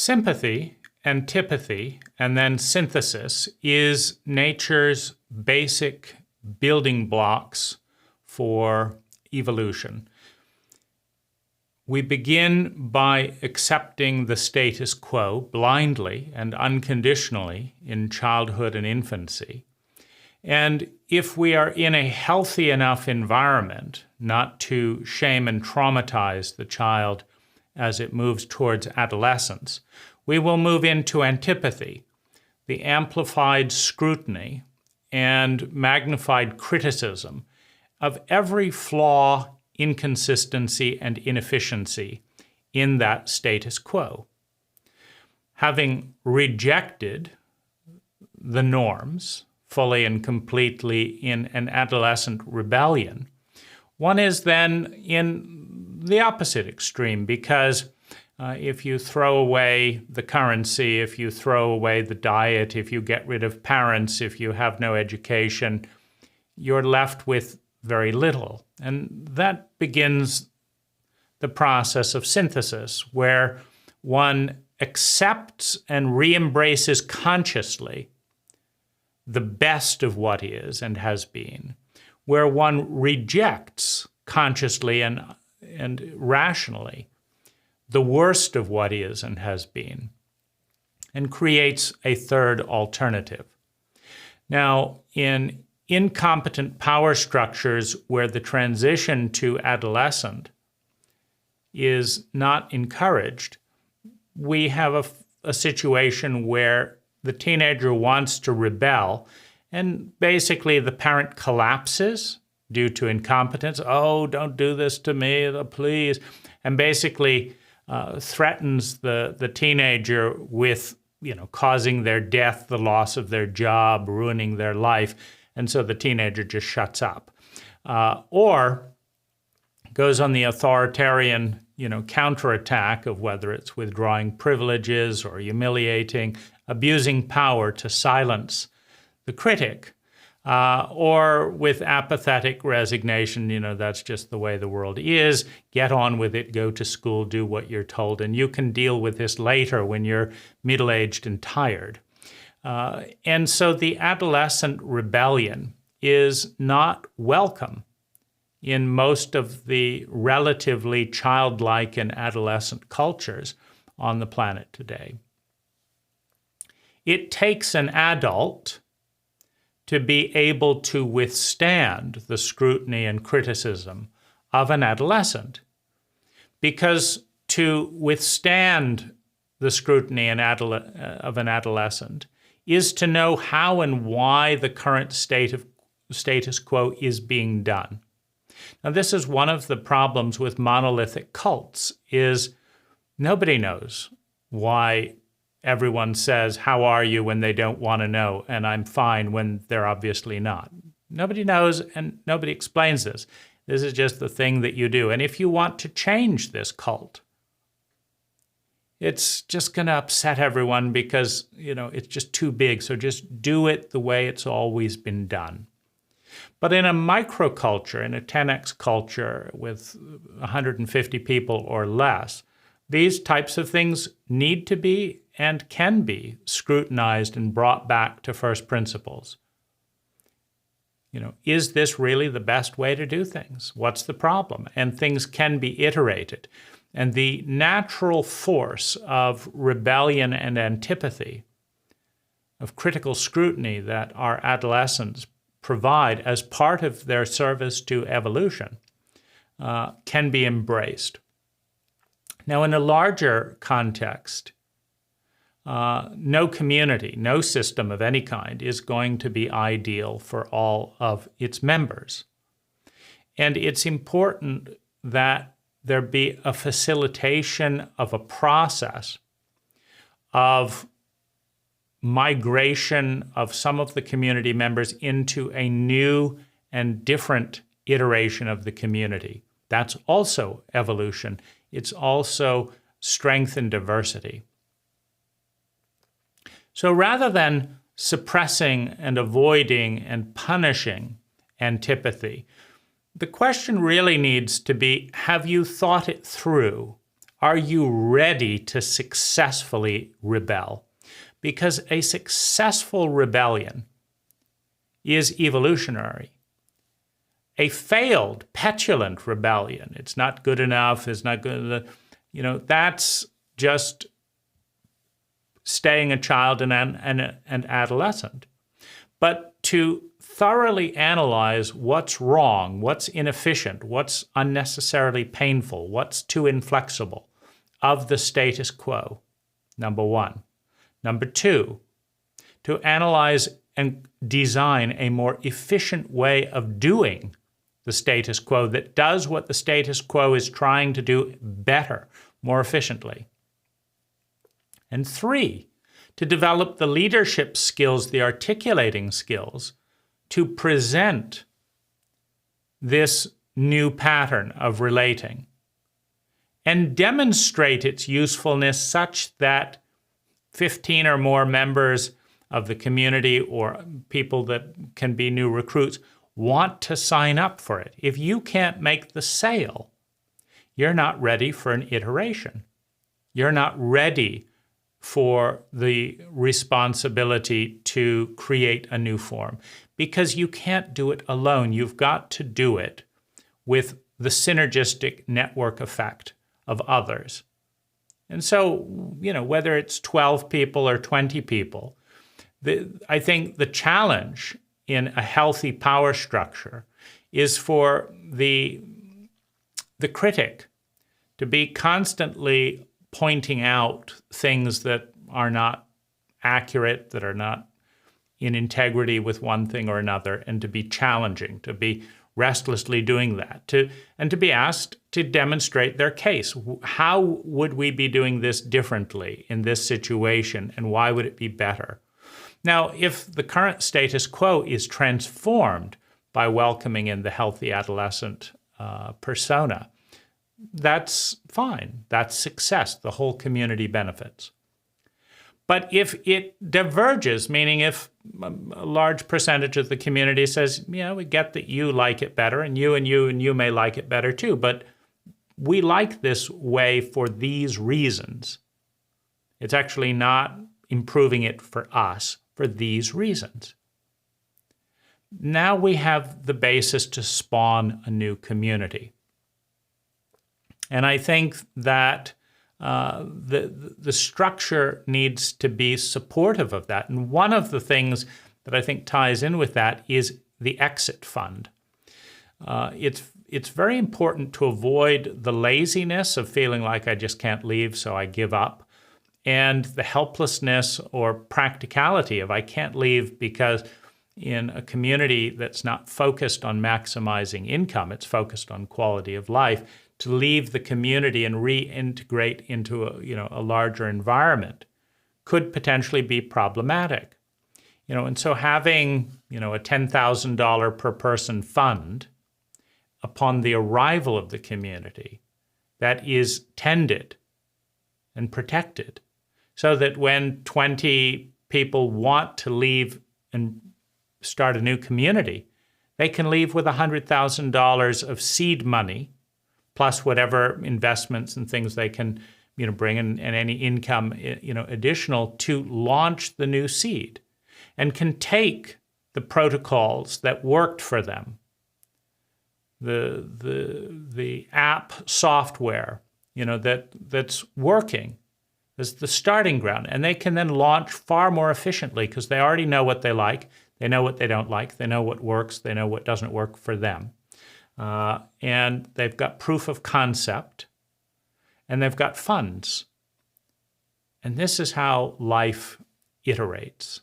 Sympathy, antipathy, and then synthesis is nature's basic building blocks for evolution. We begin by accepting the status quo blindly and unconditionally in childhood and infancy. And if we are in a healthy enough environment not to shame and traumatize the child as it moves towards adolescence, we will move into antipathy, the amplified scrutiny and magnified criticism of every flaw, inconsistency, and inefficiency in that status quo. Having rejected the norms fully and completely in an adolescent rebellion, one is then in the opposite extreme, because if you throw away the currency, if you throw away the diet, if you get rid of parents, if you have no education, you're left with very little. And that begins the process of synthesis, where one accepts and re-embraces consciously the best of what is and has been, where one rejects consciously and rationally the worst of what is and has been, and creates a third alternative. Now, in incompetent power structures where the transition to adolescent is not encouraged, we have a situation where the teenager wants to rebel, and basically the parent collapses due to incompetence. Oh, don't do this to me, please. And basically threatens the teenager with, causing their death, the loss of their job, ruining their life. And so the teenager just shuts up. Or goes on the authoritarian, counterattack of whether it's withdrawing privileges or humiliating, abusing power to silence the critic, or with apathetic resignation, that's just the way the world is. Get on with it, go to school, do what you're told, and you can deal with this later when you're middle-aged and tired. And so the adolescent rebellion is not welcome in most of the relatively childlike and adolescent cultures on the planet today. It takes an adult to be able to withstand the scrutiny and criticism of an adolescent, because to withstand the scrutiny of an adolescent is to know how and why the current status quo is being done. Now, this is one of the problems with monolithic cults, is nobody knows why everyone says, how are you, when they don't want to know, and I'm fine when they're obviously not. Nobody knows, and nobody explains this. This is just the thing that you do. And if you want to change this cult, it's just going to upset everyone because, it's just too big. So just do it the way it's always been done. But in a microculture, in a 10x culture with 150 people or less, these types of things need to be and can be scrutinized and brought back to first principles. Is this really the best way to do things? What's the problem? And things can be iterated. And the natural force of rebellion and antipathy, of critical scrutiny that our adolescents provide as part of their service to evolution, can be embraced. Now, in a larger context, no community, no system of any kind is going to be ideal for all of its members. And it's important that there be a facilitation of a process of migration of some of the community members into a new and different iteration of the community. That's also evolution. It's also strength and diversity. So rather than suppressing and avoiding and punishing antipathy, the question really needs to be, have you thought it through? Are you ready to successfully rebel? Because a successful rebellion is evolutionary. A failed, petulant rebellion, it's not good enough, it's not good enough, that's just staying a child and an adolescent. But to thoroughly analyze what's wrong, what's inefficient, what's unnecessarily painful, what's too inflexible of the status quo, number one. Number two, to analyze and design a more efficient way of doing the status quo that does what the status quo is trying to do better, more efficiently. And three, to develop the leadership skills, the articulating skills, to present this new pattern of relating and demonstrate its usefulness such that 15 or more members of the community or people that can be new recruits want to sign up for it. If you can't make the sale, you're not ready for an iteration. You're not ready for the responsibility to create a new form because you can't do it alone. You've got to do it with the synergistic network effect of others. And so, whether it's 12 people or 20 people, I think the challenge in a healthy power structure is for the critic to be constantly pointing out things that are not accurate, that are not in integrity with one thing or another, and to be challenging, to be restlessly doing that, and to be asked to demonstrate their case. How would we be doing this differently in this situation, and why would it be better? Now, if the current status quo is transformed by welcoming in the healthy adolescent persona, that's fine. That's success. The whole community benefits. But if it diverges, meaning if a large percentage of the community says, yeah, we get that you like it better, and you may like it better too, but we like this way for these reasons. It's actually not improving it for us for these reasons. Now we have the basis to spawn a new community. And I think that the structure needs to be supportive of that. And one of the things that I think ties in with that is the exit fund. It's very important to avoid the laziness of feeling like I just can't leave, so I give up, and the helplessness or practicality of I can't leave because in a community that's not focused on maximizing income, it's focused on quality of life, to leave the community and reintegrate into a larger environment could potentially be problematic. And so having a $10,000 per person fund upon the arrival of the community that is tended and protected so that when 20 people want to leave and start a new community, they can leave with $100,000 of seed money plus whatever investments and things they can, bring in, and any income, additional to launch the new seed, and can take the protocols that worked for them, the app software, that's working as the starting ground, and they can then launch far more efficiently because they already know what they like, they know what they don't like, they know what works, they know what doesn't work for them. And they've got proof of concept, and they've got funds. And this is how life iterates.